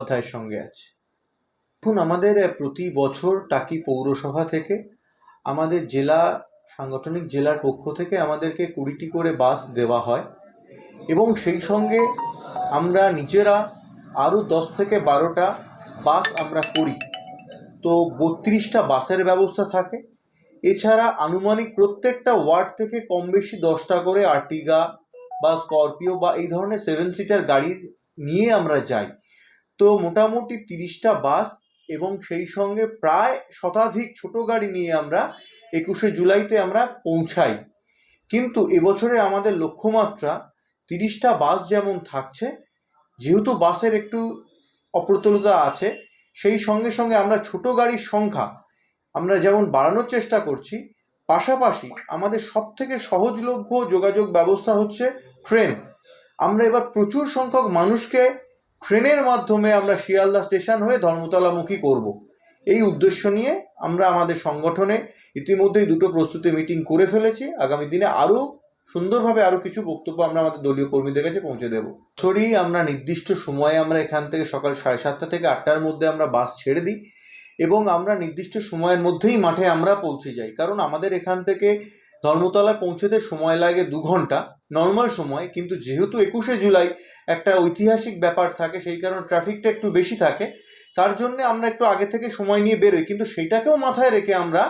অধ্যায়ের সঙ্গে আছি। এখন আমাদের প্রতি বছর টাকি পৌরসভা থেকে আমাদের জেলার পক্ষ থেকে আমাদেরকে 20টি করে বাস দেওয়া হয় এবং সেই সঙ্গে আমরা নিজেরা আরও 10 থেকে 12টা বাস আমরা করি। তো 32টা বাসের ব্যবস্থা থাকে। এছাড়া আনুমানিক প্রত্যেকটা ওয়ার্ড থেকে কম বেশি 10টা করে আর্টিগা বা স্করপিও বা এই ধরনের 7 সিটার গাড়ি নিয়ে আমরা যাই। তো মোটামুটি 30টা বাস এবং সেই সঙ্গে প্রায় শতাধিক ছোট গাড়ি নিয়ে আমরা 21শে জুলাইতে আমরা পৌঁছাই। কিন্তু এবছরে আমাদের লক্ষ্যমাত্রা 30টা বাস যেমন থাকছে, যেহেতু বাসের একটু অপ্রতুলতা আছে, সেই সঙ্গে সঙ্গে আমরা ছোট গাড়ির সংখ্যা আমরা যেমন বাড়ানোর চেষ্টা করছি, পাশাপাশি আমাদের সবথেকে সহজলভ্য যোগাযোগ ব্যবস্থা হচ্ছে ট্রেন। আমরা এবার প্রচুর সংখ্যক মানুষকে ট্রেনের মাধ্যমে আমরা শিয়ালদা স্টেশন হয়ে ধর্মতলামুখী করব। এই উদ্দেশ্য নিয়ে আমরা আমাদের সংগঠনে ইতিমধ্যেই 2টো প্রস্তুতি মিটিং করে ফেলেছি। আগামী দিনে আরও সুন্দরভাবে আরও কিছু বক্তব্য আমরা আমাদের দলীয় কর্মীদের কাছে পৌঁছে দেব। বছরই আমরা নির্দিষ্ট সময়ে আমরা এখান থেকে সকাল 7:30 থেকে 8টার মধ্যে আমরা বাস ছেড়ে দিই এবং আমরা নির্দিষ্ট সময়ের মধ্যেই মাঠে আমরা পৌঁছে যাই। কারণ আমাদের এখান থেকে ধর্মতলায় পৌঁছতে সময় লাগে 2 ঘন্টা নর্মাল সময়, কিন্তু যেহেতু 21শে জুলাই একটা ঐতিহাসিক ব্যাপার থাকে, সেই কারণে ট্রাফিকটা একটু বেশি থাকে, তার জন্য আমরা একটু আগে থেকে সময় নিয়ে বেরোই। কিন্তু সেইটাকেও মাথায় রেখে আমরা